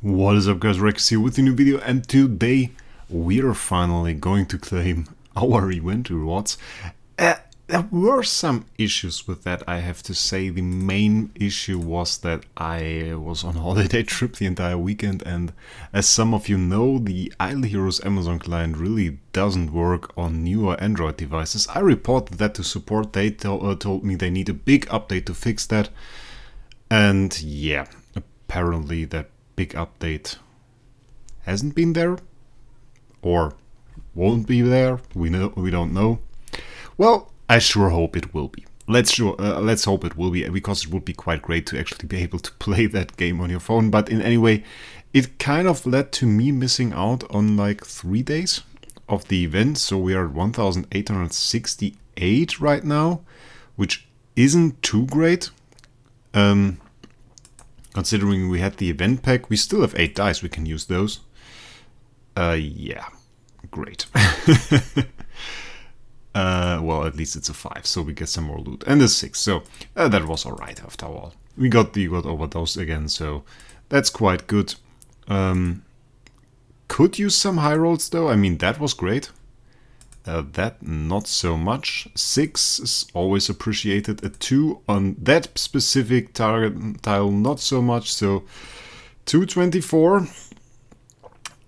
What is up guys, Wraec here with a new video, and today we are finally going to claim our event rewards. There were some issues with that, I have to say. The main issue was that I was on a holiday trip the entire weekend, and as some of you know, the Idle Heroes Amazon client really doesn't work on newer Android devices. I reported that to support. They told me they need a big update to fix that, and yeah, apparently that big update hasn't been there or won't be there. We don't know. Well, I sure hope it will be. Let's hope it will be, because it would be quite great to actually be able to play that game on your phone. But in any way, it kind of led to me missing out on like 3 days of the event. So we are at 1868 right now, which isn't too great. Considering we had the event pack, we still have 8 dice, we can use those. Yeah, great. Well, at least it's a 5, so we get some more loot. And a 6, so that was alright after all. We got over those again, so that's quite good. Could use some high rolls though, I mean, that was great. That not so much. 6 is always appreciated. A 2 on that specific target tile, not so much. So 224.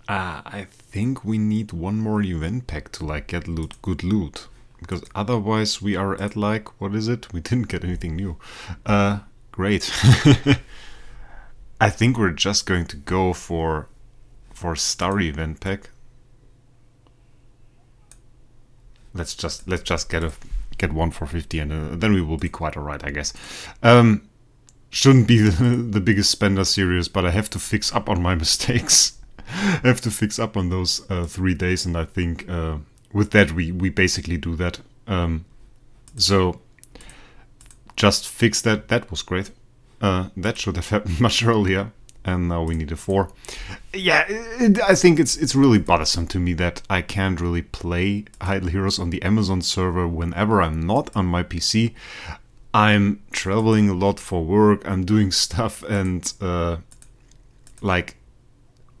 I think we need one more event pack to like get good loot, because otherwise we are at like, what is it? We didn't get anything new. Great. I think we're just going to go for star event pack. Let's just get one for 50, and then we will be quite alright, I guess. Shouldn't be the biggest spender series, but I have to fix up on my mistakes. I have to fix up on those 3 days, and I think with that we basically do that. So just fix that. That was great. That should have happened much earlier. And now we need a 4. Yeah, I think it's really bothersome to me that I can't really play Idle Heroes on the Amazon server whenever I'm not on my PC. I'm traveling a lot for work, I'm doing stuff, and like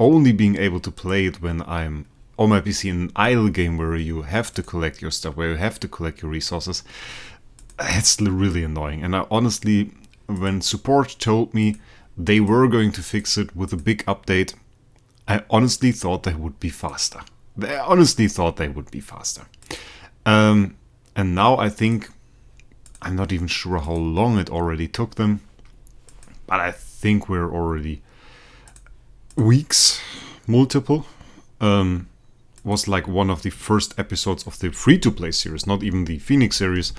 only being able to play it when I'm on my PC in an idle game where you have to collect your stuff, where you have to collect your resources, it's really annoying. And I honestly, when support told me they were going to fix it with a big update, I honestly thought they would be faster. And now I think, I'm not even sure how long it already took them, but I think we're already weeks, multiple. Was like one of the first episodes of the free-to-play series, not even the Phoenix series,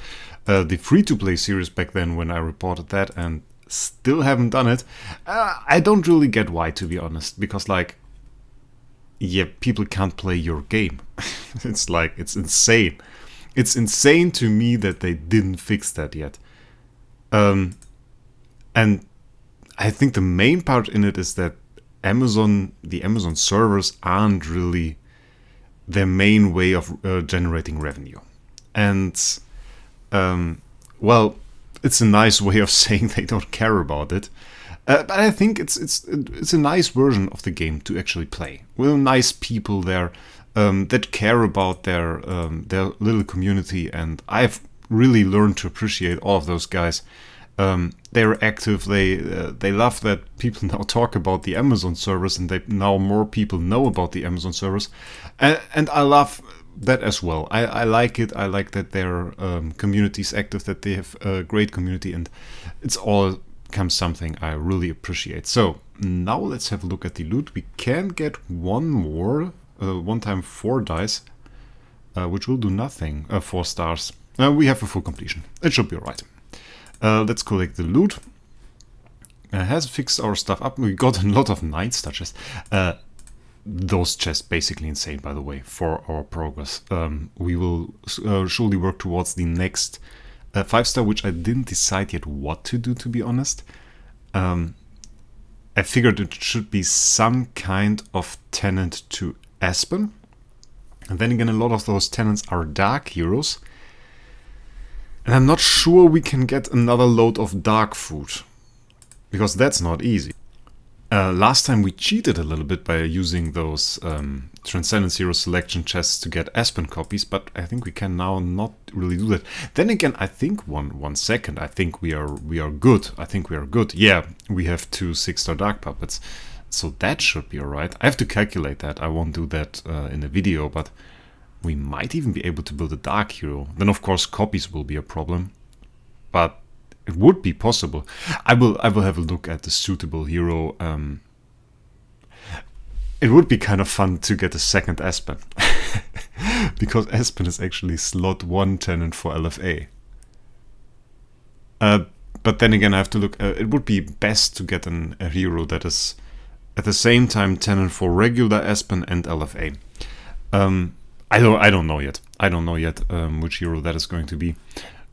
the free-to-play series back then when I reported that, and still haven't done it. I don't really get why, to be honest, because like, yeah, people can't play your game. It's like, it's insane. It's insane to me that they didn't fix that yet. And I think the main part in it is that the Amazon servers aren't really their main way of generating revenue. And well, it's a nice way of saying they don't care about it, but I think it's a nice version of the game to actually play with nice people there that care about their little community, and I've really learned to appreciate all of those guys. They're active. They love that people now talk about the Amazon servers, and now more people know about the Amazon servers, and I love that as well. I like it. I like that their community is active, that they have a great community, and it's all comes something I really appreciate. So now let's have a look at the loot. We can get one more, one time 4 dice, which will do nothing. 4 stars. We have a full completion. It should be alright. Let's collect the loot. Has fixed our stuff up. We got a lot of night touches. Those chests basically insane, by the way, for our progress. We will surely work towards the next 5-star, which I didn't decide yet what to do, to be honest. I figured it should be some kind of tenant to Aspen. And then again, a lot of those tenants are dark heroes. And I'm not sure we can get another load of dark food, because that's not easy. Last time we cheated a little bit by using those Transcendence Hero selection chests to get Aspen copies, but I think we can now not really do that. Then again, I think one second, I think we are good. I think we are good. Yeah, we have 2 6-star Dark Puppets, so that should be alright. I have to calculate that. I won't do that in the video, but we might even be able to build a Dark Hero. Then of course copies will be a problem, but it would be possible. I will have a look at the suitable hero. It would be kind of fun to get a second Aspen. Because Aspen is actually slot 1 tenant for LFA. But then again, I have to look. It would be best to get a hero that is at the same time tenant for regular Aspen and LFA. I don't know yet. I don't know yet which hero that is going to be.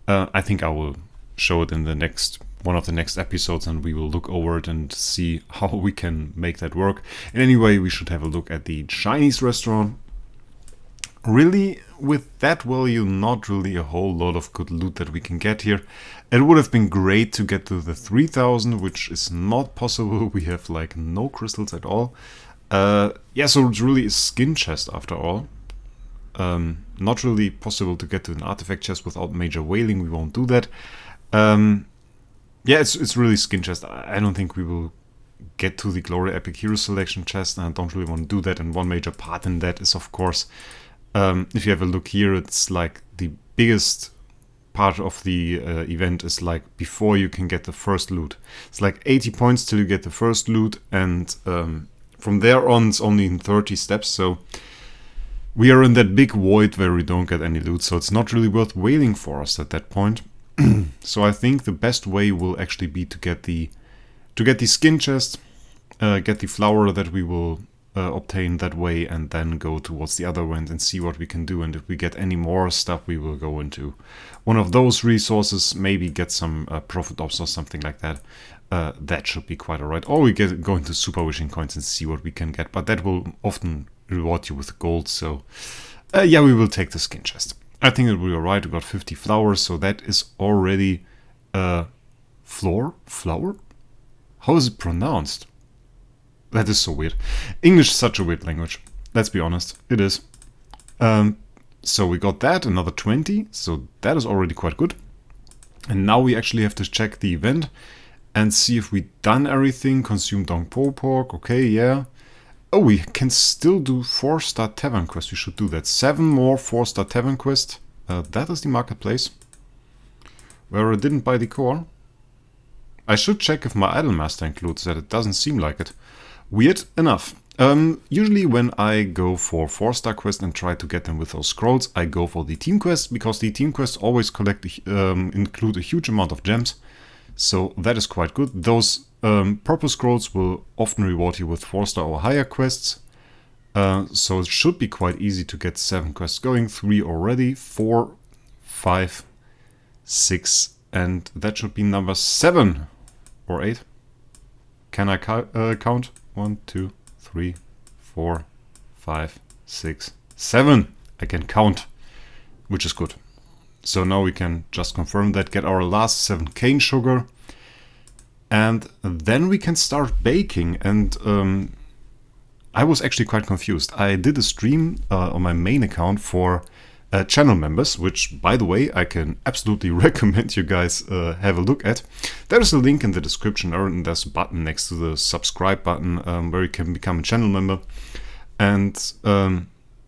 I think I will show it in the one of the next episodes, and we will look over it and see how we can make that work. And anyway, we should have a look at the Chinese restaurant. Really, with that value, not really a whole lot of good loot that we can get here. It would have been great to get to the 3000, which is not possible. We have like no crystals at all. Yeah, so it's really a skin chest after all. Not really possible to get to an artifact chest without major whaling. We won't do that. Yeah, it's really skin chest. I don't think we will get to the Glory Epic Hero Selection chest, and I don't really want to do that. And one major part in that is, of course, if you have a look here, it's like the biggest part of the event is like before you can get the first loot. It's like 80 points till you get the first loot, and from there on it's only in 30 steps. So we are in that big void where we don't get any loot, so it's not really worth waiting for us at that point. So I think the best way will actually be to get the skin chest, get the flower that we will obtain that way, and then go towards the other end and see what we can do. And if we get any more stuff, we will go into one of those resources, maybe get some profit ops or something like that. That should be quite alright. Or we go into super wishing coins and see what we can get, but that will often reward you with gold. So yeah, we will take the skin chest. I think it will be alright. We got 50 flowers, so that is already flower? How is it pronounced? That is so weird. English is such a weird language. Let's be honest, it is. So we got that, another 20, so that is already quite good. And now we actually have to check the event and see if we've done everything. Consume Dong Po Pork, okay, yeah. Oh, we can still do 4-star Tavern Quest. We should do that. 7 more 4-star Tavern Quest. That is the marketplace. Where I didn't buy the core. I should check if my Idolmaster includes that. It doesn't seem like it. Weird enough. Usually when I go for 4-star quest and try to get them with those scrolls, I go for the team quest, because the team quests always include a huge amount of gems. So that is quite good. Those purple scrolls will often reward you with 4-star or higher quests. So it should be quite easy to get 7 quests going. 3 already, 4, 5, 6, and that should be number 7 or 8. Can I count? 1, 2, 3, 4, 5, 6, 7. I can count, which is good. So now we can just confirm that, get our last 7 cane sugar, and then we can start baking. And I was actually quite confused. I did a stream on my main account for channel members, which, by the way, I can absolutely recommend you guys have a look at. There is a link in the description, and there's a button next to the subscribe button where you can become a channel member. And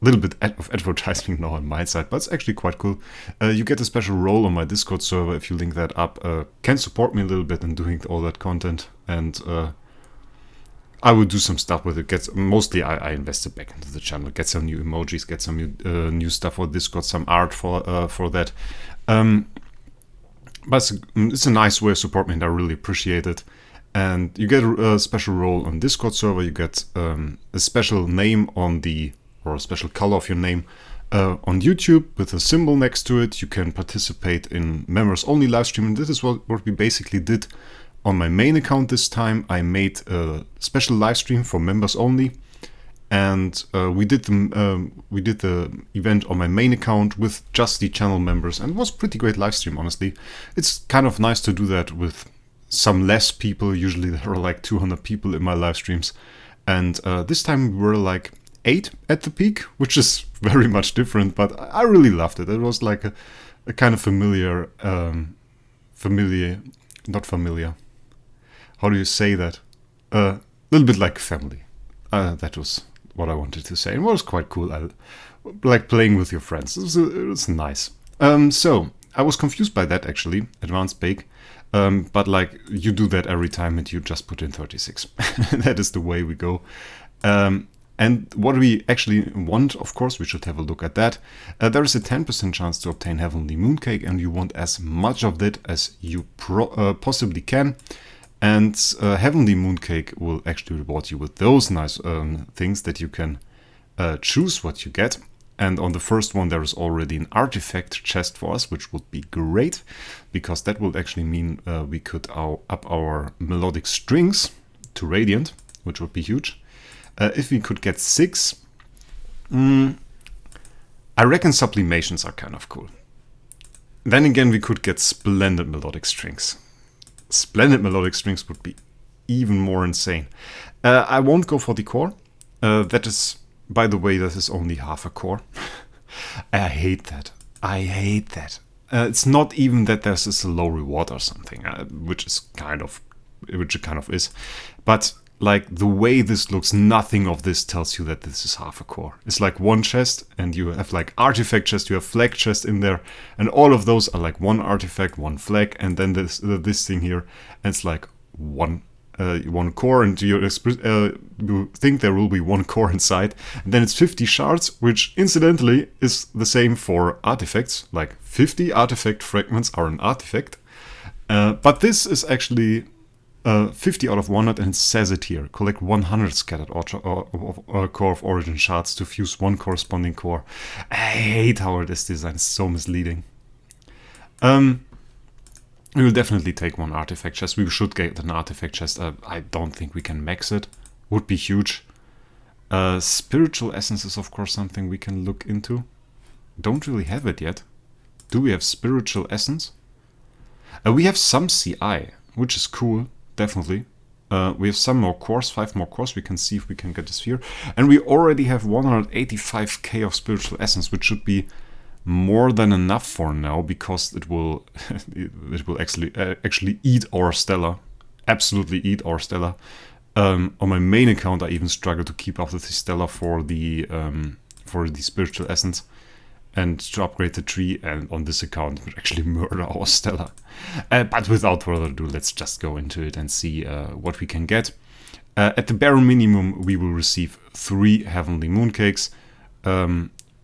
little bit of advertising now on my side, but it's actually quite cool. You get a special role on my Discord server if you link that up. Can support me a little bit in doing all that content, and I will do some stuff with it. Mostly I invest it back into the channel, get some new emojis, get some new stuff for Discord, some art for that. But it's a nice way of supporting me, and I really appreciate it. And you get a special role on Discord server. You get a special name on or a special color of your name on YouTube with a symbol next to it. You can participate in members only live stream, and this is what we basically did on my main account this time. I made a special live stream for members only, and we did the event on my main account with just the channel members, and it was a pretty great live stream, honestly. It's kind of nice to do that with some less people. Usually there are like 200 people in my live streams. And this time we were like 8 at the peak, which is very much different, but I really loved it. It was like a kind of familiar, not familiar. How do you say that? A little bit like family. That was what I wanted to say. It was quite cool. I like playing with your friends. It was nice. So I was confused by that actually, advanced bake. But like you do that every time and you just put in 36. That is the way we go. And what we actually want, of course, we should have a look at that. There is a 10% chance to obtain Heavenly Mooncake, and you want as much of it as you possibly can. And Heavenly Mooncake will actually reward you with those nice things that you can choose what you get. And on the first one, there is already an artifact chest for us, which would be great, because that would actually mean we could up our melodic strings to Radiant, which would be huge. If we could get 6, I reckon sublimations are kind of cool. Then again, we could get splendid melodic strings. Splendid melodic strings would be even more insane. I won't go for the core. That is, by the way, that is only half a core. I hate that. I hate that. It's not even that there's this low reward or something, which it kind of is. But like the way this looks, nothing of this tells you that this is half a core. It's like one chest, and you have like artifact chest, you have flag chest in there, and all of those are like one artifact, one flag, and then this thing here, and it's like one core, and you think there will be one core inside, and then it's 50 shards, which incidentally is the same for artifacts. Like 50 artifact fragments are an artifact, but this is actually 50 out of 100, and it says it here. Collect 100 scattered core of origin shards to fuse one corresponding core. I hate how it is designed. It's so misleading. We will definitely take one artifact chest. We should get an artifact chest. I don't think we can max it. Would be huge. Spiritual essence is of course something we can look into. Don't really have it yet. Do we have spiritual essence? We have some CI, which is cool. Definitely. We have some more cores, 5 more cores. We can see if we can get a sphere. And we already have 185k of spiritual essence, which should be more than enough for now, because it will actually eat our Stella. Absolutely eat our Stella. On my main account, I even struggle to keep up with the Stella for the spiritual essence and to upgrade the tree, and on this account it would actually murder our Stella. But without further ado, let's just go into it and see what we can get. At the bare minimum, we will receive 3 Heavenly Mooncakes,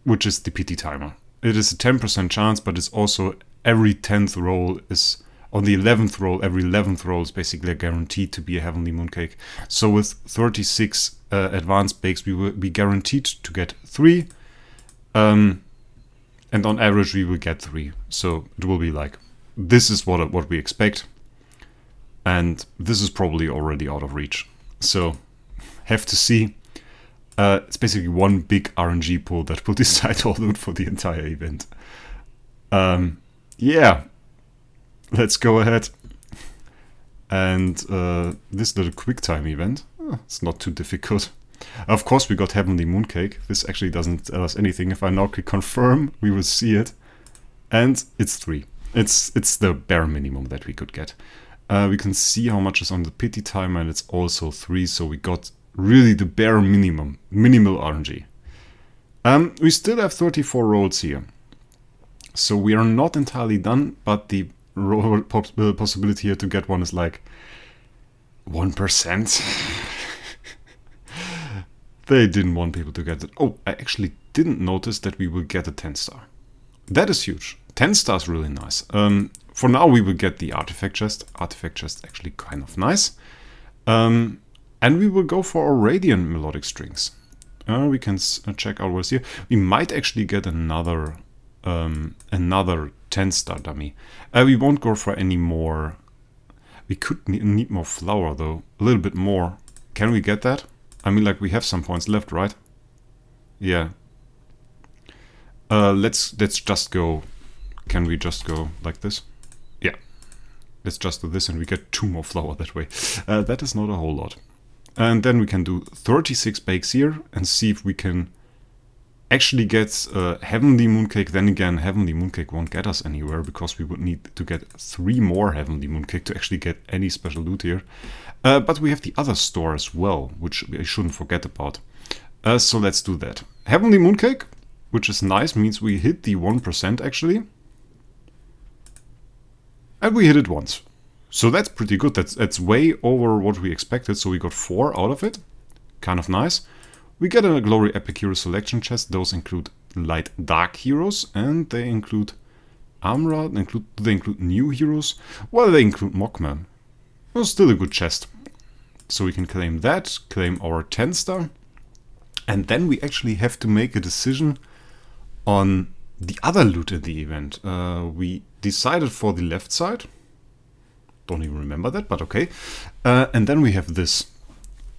which is the pity timer. It is a 10% chance, but it's also every 10th roll is, on the 11th roll, every 11th roll is basically guaranteed to be a Heavenly Mooncake. So with 36 advanced bakes, we will be guaranteed to get 3. And on average, we will get 3. So it will be like, this is what we expect. And this is probably already out of reach. So have to see. It's basically one big RNG pool that will decide all loot for the entire event. Yeah, let's go ahead. And this little quick time event, it's not too difficult. Of course, we got Heavenly Mooncake. This actually doesn't tell us anything. If I now click confirm, we will see it. And it's 3. It's the bare minimum that we could get. We can see how much is on the pity timer, and it's also 3. So we got really the bare minimum, minimal RNG. We still have 34 rolls here. So we are not entirely done, but the possibility here to get one is like 1%. They didn't want people to get it. Oh, I actually didn't notice that we will get a 10 star. That is huge. 10 stars really nice. For now we will get the artifact chest. Artifact chest actually kind of nice. And we will go for our radiant melodic strings. We can check out what's here. We might actually get another 10 star dummy. We won't go for any more. We could need more flour though. A little bit more. Can we get that? I mean, like, we have some points left, right? Yeah. Let's just go. Can we just go like this? Yeah. let's just do this and we get 2 more flour that way. That is not a whole lot. And then we can do 36 bakes here and see if we can actually get Heavenly Mooncake. Then again, Heavenly Mooncake won't get us anywhere because we would need to get 3 more Heavenly Mooncake to actually get any special loot here. But we have the other store as well, which I shouldn't forget about. So let's do that. Heavenly Mooncake, which is nice, means we hit the 1% actually. And we hit it once. So that's pretty good. That's way over what we expected. So we got 4 out of it. Kind of nice. We get a Glory Epic Hero Selection chest. Those include Light Dark Heroes. And they include Amra. Do they include new heroes? Well, they include Mockman. Well, still a good chest. So we can claim that. Claim our 10 star. And then we actually have to make a decision on the other loot at the event. We decided for the left side. Don't even remember that, but okay. And then we have this.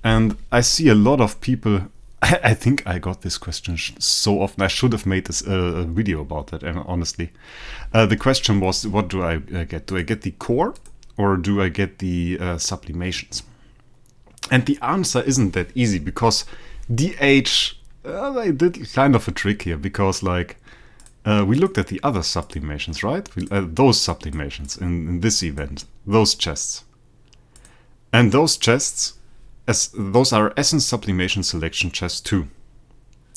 And I see a lot of people... I think I got this question so often. I should have made this a video about that, and honestly. The question was, what do I get? Do I get the core or do I get the sublimations? And the answer isn't that easy because DH... they did kind of a trick here because like... we looked at the other sublimations, right? Those sublimations in this event. Those chests. And those chests... those are Essence Sublimation Selection chests too.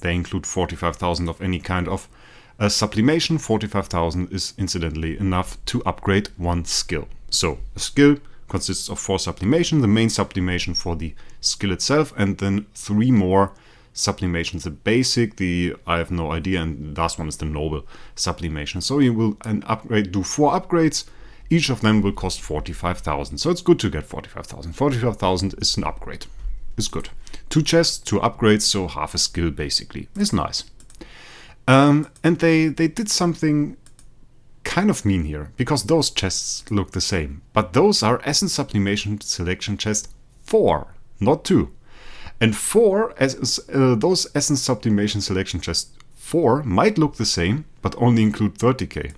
They include 45,000 of any kind of sublimation. 45,000 is incidentally enough to upgrade 1 skill. So a skill consists of 4 sublimation, the main sublimation for the skill itself, and then 3 more sublimations. The basic, I have no idea, and the last one is the noble sublimation. So you will do 4 upgrades. Each of them will cost 45,000. So it's good to get 45,000. 45,000 is an upgrade. It's good. 2 chests, 2 upgrades, so half a skill basically. It's nice. And they did something kind of mean here, because those chests look the same. But those are Essence Sublimation Selection Chest 4, not 2. And 4, those Essence Sublimation Selection Chest 4 might look the same, but only include 30k.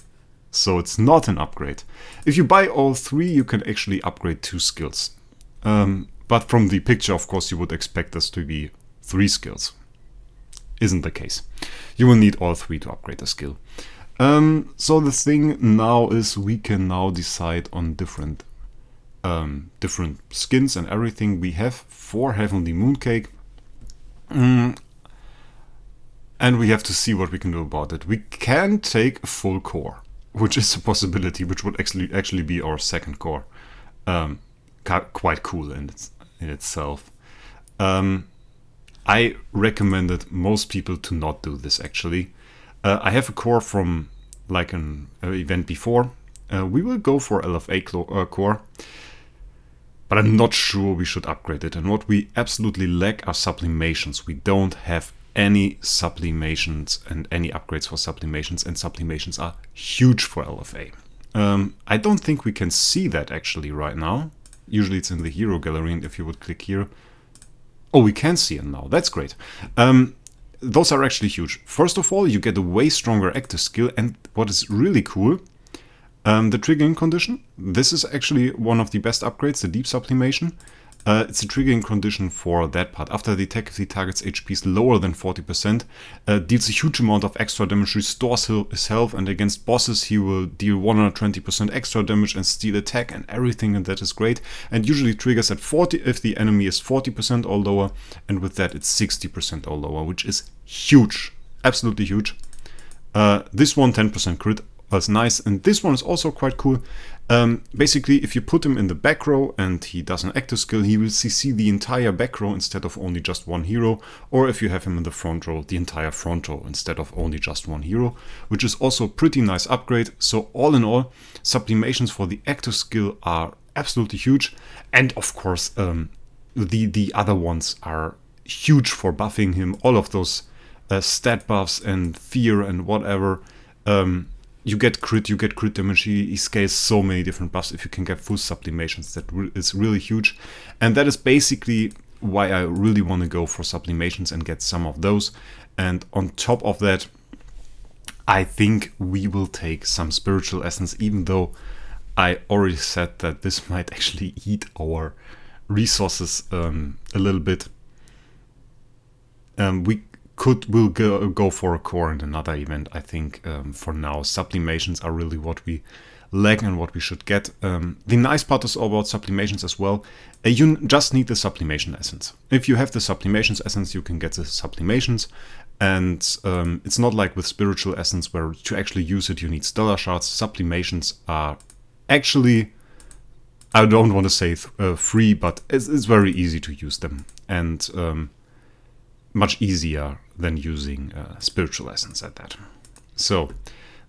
So it's not an upgrade. If you buy all 3, you can actually upgrade 2 skills. But from the picture, of course, you would expect this to be 3 skills. Isn't the case. You will need all 3 to upgrade a skill. So the thing now is we can now decide on different skins and everything. We have 4 Heavenly Mooncake. And we have to see what we can do about it. We can take a full core, which is a possibility, which would actually be our second core. Quite cool in itself. I recommended most people to not do this actually. I have a core from like an event before. We will go for LFA core, but I'm not sure we should upgrade it. And what we absolutely lack are sublimations. We don't have any sublimations and any upgrades for sublimations, and sublimations are huge for LFA. I don't think we can see that actually right now. Usually it's in the hero gallery, and if you would click here... Oh, we can see it now. That's great. Those are actually huge. First of all, you get a way stronger active skill, and what is really cool, the triggering condition. This is actually one of the best upgrades, the deep sublimation. It's a triggering condition for that part. After the attack, if the target's HP is lower than 40%, deals a huge amount of extra damage, restores his health, and against bosses he will deal 120% extra damage and steal attack and everything, and that is great. And usually triggers at 40 if the enemy is 40% or lower, and with that it's 60% or lower, which is huge, absolutely huge. This one 10% crit was nice, and this one is also quite cool. Basically, if you put him in the back row and he does an active skill, he will CC the entire back row instead of only just one hero. Or if you have him in the front row, the entire front row instead of only just one hero, which is also a pretty nice upgrade. So all in all, sublimations for the active skill are absolutely huge. And of course, the other ones are huge for buffing him. All of those stat buffs and fear and whatever. You get crit damage, he scales so many different buffs if you can get full sublimations. That is really huge. And that is basically why I really want to go for sublimations and get some of those. And on top of that, I think we will take some spiritual essence, even though I already said that this might actually eat our resources a little bit. We'll go for a core in another event. I think for now sublimations are really what we lack and what we should get. The nice part is about sublimations as well. You just need the sublimation essence. If you have the sublimations essence, you can get the sublimations. And it's not like with spiritual essence where to actually use it you need stellar shards. Sublimations are actually, I don't want to say free, but it's very easy to use them. And much easier than using spiritual essence at that. So,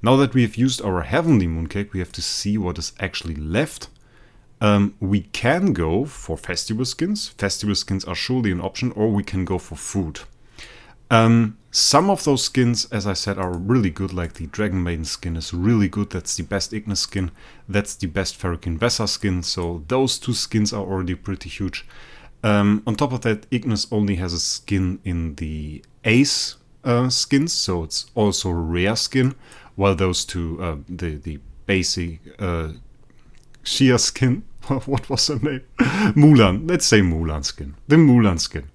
now that we have used our heavenly mooncake, we have to see what is actually left. We can go for festival skins. Festival skins are surely an option, or we can go for food. Some of those skins, as I said, are really good, like the Dragon Maiden skin is really good. That's the best Ignis skin. That's the best Ferrokin Vesa skin. So those two skins are already pretty huge. On top of that, Ignis only has a skin in the Ace skins, so it's also a rare skin, while those two, the basic Shia skin, what was her name? Mulan, let's say Mulan skin. The Mulan skin.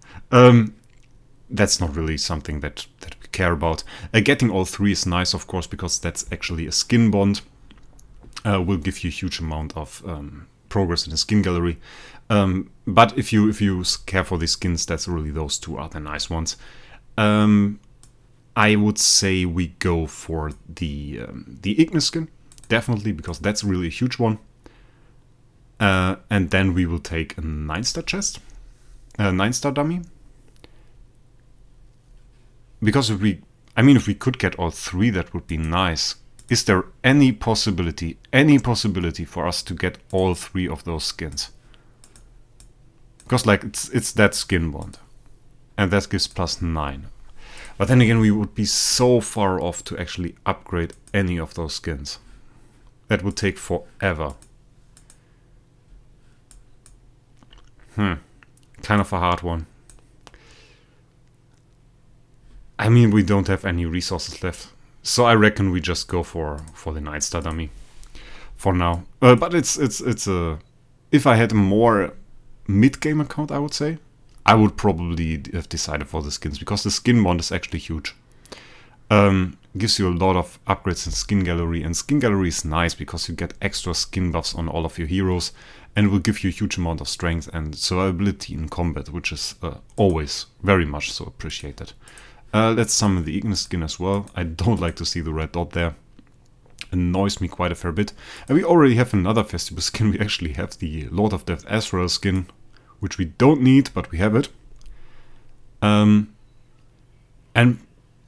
That's not really something that we care about. Getting all three is nice, of course, because that's actually a skin bond. Will give you a huge amount of progress in the skin gallery. But if you care for the skins, that's really those two are the nice ones. I would say we go for the Ignis skin, definitely, because that's really a huge one. And then we will take a 9-star chest, a 9-star dummy. Because if we could get all three, that would be nice. Is there any possibility for us to get all three of those skins? Because like it's that skin bond, and that gives +9. But then again, we would be so far off to actually upgrade any of those skins. That would take forever. Kind of a hard one. I mean, we don't have any resources left, so I reckon we just go for the 9-star dummy for now. But it's a, if I had a more mid-game account, I would say I would probably have decided for the skins, because the skin bond is actually huge. Gives you a lot of upgrades in skin gallery, and skin gallery is nice because you get extra skin buffs on all of your heroes, and will give you a huge amount of strength and survivability in combat, which is always very much so appreciated. Let's summon the Ignis skin as well. I don't like to see the red dot there. Annoys me quite a fair bit. And we already have another festival skin. We actually have the Lord of Death Azrael skin, which we don't need, but we have it. And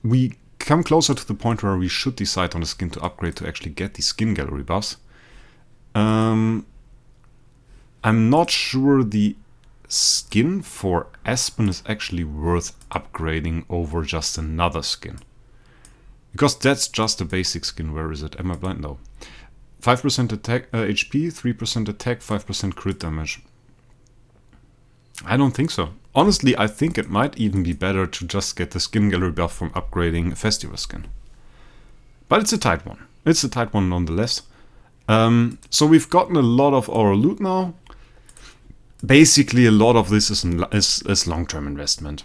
we come closer to the point where we should decide on a skin to upgrade to actually get the skin gallery buffs. I'm not sure the skin for Aspen is actually worth upgrading over just another skin. Because that's just a basic skin. Where is it? Am I blind? No. 5% attack HP, 3% attack, 5% crit damage. I don't think so. Honestly, I think it might even be better to just get the skin gallery buff from upgrading a festival skin. But it's a tight one. It's a tight one nonetheless. So we've gotten a lot of our loot now. Basically, a lot of this is long-term investment.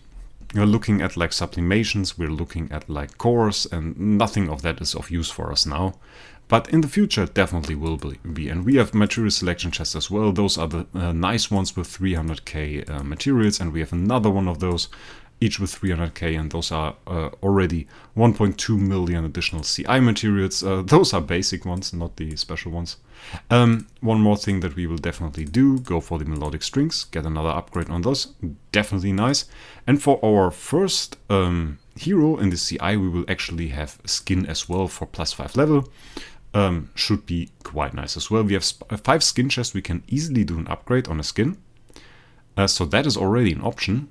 We're looking at like sublimations, we're looking at like cores, and nothing of that is of use for us now. But in the future, it definitely will be. And we have material selection chests as well. Those are the nice ones with 300k materials, and we have another one of those, each with 300k, and those are already 1.2 million additional CI materials. Those are basic ones, not the special ones. One more thing that we will definitely do, go for the melodic strings, get another upgrade on those, definitely nice. And for our first hero in the CI, we will actually have skin as well for +5 level. Should be quite nice as well. We have 5 skin chests, we can easily do an upgrade on a skin. So that is already an option.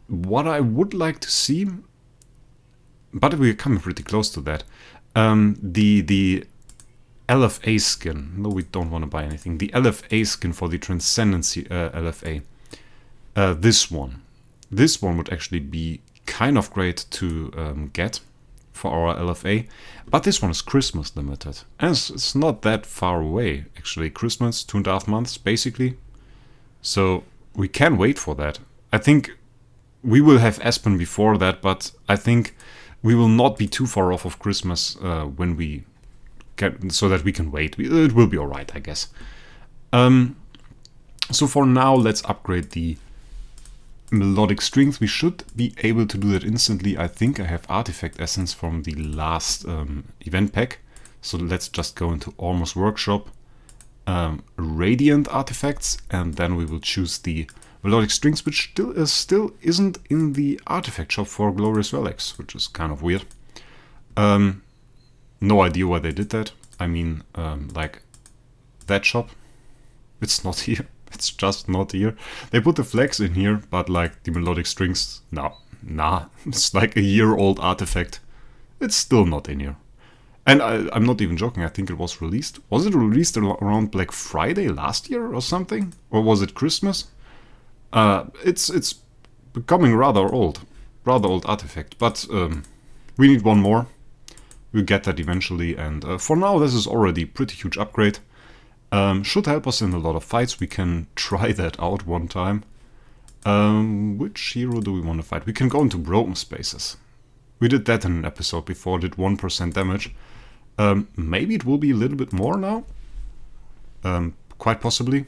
What I would like to see, but we're coming pretty close to that, the LFA skin. No, we don't want to buy anything. The LFA skin for the Transcendency LFA. This one would actually be kind of great to get. for our LFA. But this one is Christmas limited. And it's not that far away, actually. Christmas, 2.5 months, basically. So we can wait for that. I think we will have Aspen before that, but I think we will not be too far off of Christmas when we get, so that we can wait. It will be alright, I guess. So for now, let's upgrade the melodic strings. We should be able to do that instantly. I think I have Artifact Essence from the last event pack. So let's just go into Almost Workshop, Radiant Artifacts, and then we will choose the melodic strings, which still isn't in the artifact shop for Glorious Relics, which is kind of weird. No idea why they did that. I mean, like that shop, it's not here. It's just not here. They put the flags in here, but like the melodic strings, nah. It's like a year-old artifact. It's still not in here. And I'm not even joking. I think it was released. Was it released around Black Friday last year or something? Or was it Christmas? It's becoming rather old artifact. But we need one more. We'll get that eventually. And for now, this is already a pretty huge upgrade. Should help us in a lot of fights. We can try that out one time. Which hero do we want to fight? We can go into Broken Spaces. We did that in an episode before, did 1% damage. Maybe it will be a little bit more now. Quite possibly.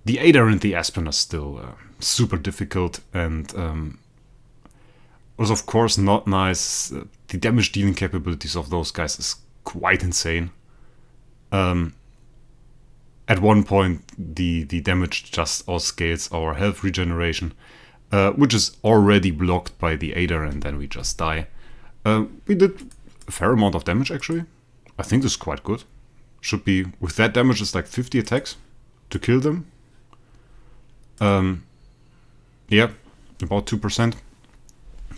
The Aether and the Aspen are still super difficult and was of course not nice. The damage dealing capabilities of those guys is quite insane. At one point, the damage just outscales our health regeneration, which is already blocked by the Aether, and then we just die. We did a fair amount of damage, actually. I think this is quite good. Should be, with that damage, it's like 50 attacks to kill them. Yeah, about 2%.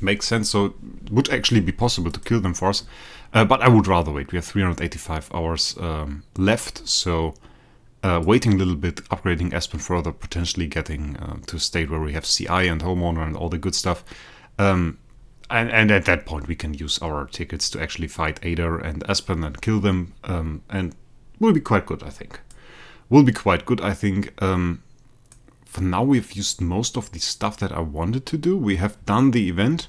Makes sense, so it would actually be possible to kill them for us. But I would rather wait. We have 385 hours left, so... waiting a little bit, upgrading Aspen further, potentially getting to a state where we have CI and Homeowner and all the good stuff. And at that point we can use our tickets to actually fight Aether and Aspen and kill them. And will be quite good, I think. For now we've used most of the stuff that I wanted to do. We have done the event.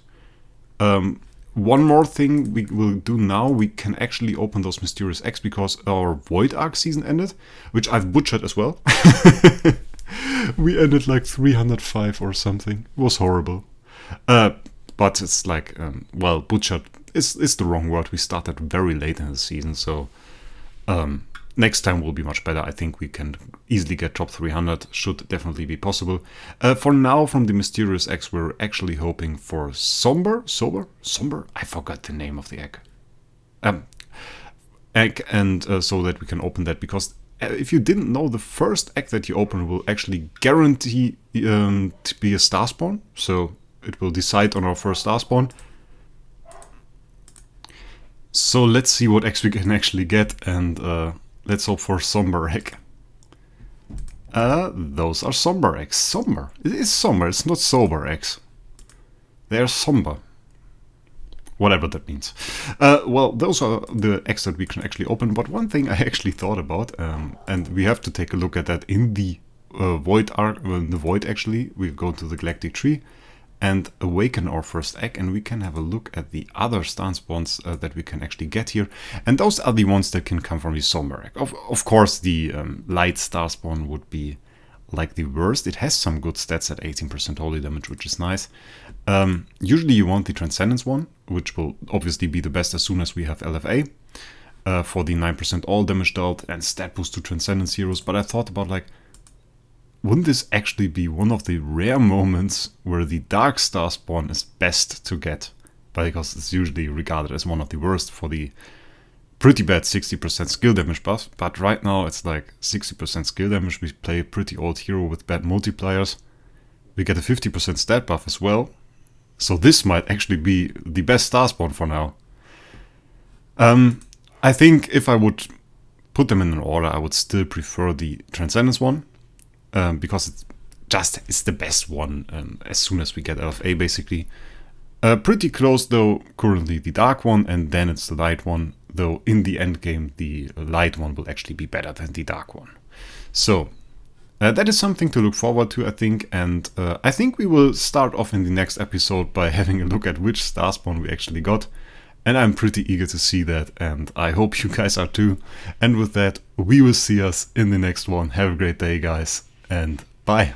One more thing we will do now, we can actually open those Mysterious Eggs because our Void Arc season ended, which I've butchered as well. We ended like 305 or something. It was horrible. But it's like, well, butchered is the wrong word. We started very late in the season, so next time will be much better. I think we can easily get top 300. Should definitely be possible. For now, from the Mysterious Eggs, we're actually hoping for Somber? I forgot the name of the egg. Egg, and so that we can open that, because if you didn't know, the first egg that you open will actually guarantee to be a star spawn. So it will decide on our first star spawn. So let's see what eggs we can actually get, and let's hope for Somber Egg. Those are Somber Eggs. Somber. It is Somber, it's not Sober Eggs. They are Somber. Whatever that means. Well, those are the eggs that we can actually open, but one thing I actually thought about, and we have to take a look at that in the Void Arc, the Void actually. We go to the Galactic Tree and awaken our first egg, and we can have a look at the other star spawns that we can actually get here. And those are the ones that can come from the Somber Egg. Of course, the light star spawn would be like the worst. It has some good stats at 18% holy damage, which is nice. Usually you want the Transcendence one, which will obviously be the best as soon as we have LFA. For the 9% all damage dealt and stat boost to Transcendence heroes. But I thought about, like, wouldn't this actually be one of the rare moments where the Dark Star spawn is best to get? Because it's usually regarded as one of the worst for the pretty bad 60% skill damage buff. But right now it's like 60% skill damage. We play a pretty old hero with bad multipliers. We get a 50% stat buff as well. So this might actually be the best star spawn for now. I think if I would put them in an order, I would still prefer the Transcendence one. Because it's the best one as soon as we get LFA, basically. Pretty close though, currently the dark one, and then it's the light one, though in the end game the light one will actually be better than the dark one. So that is something to look forward to, I think, and I think we will start off in the next episode by having a look at which star spawn we actually got, and I'm pretty eager to see that, and I hope you guys are too. And with that, we will see us in the next one. Have a great day, guys, and bye!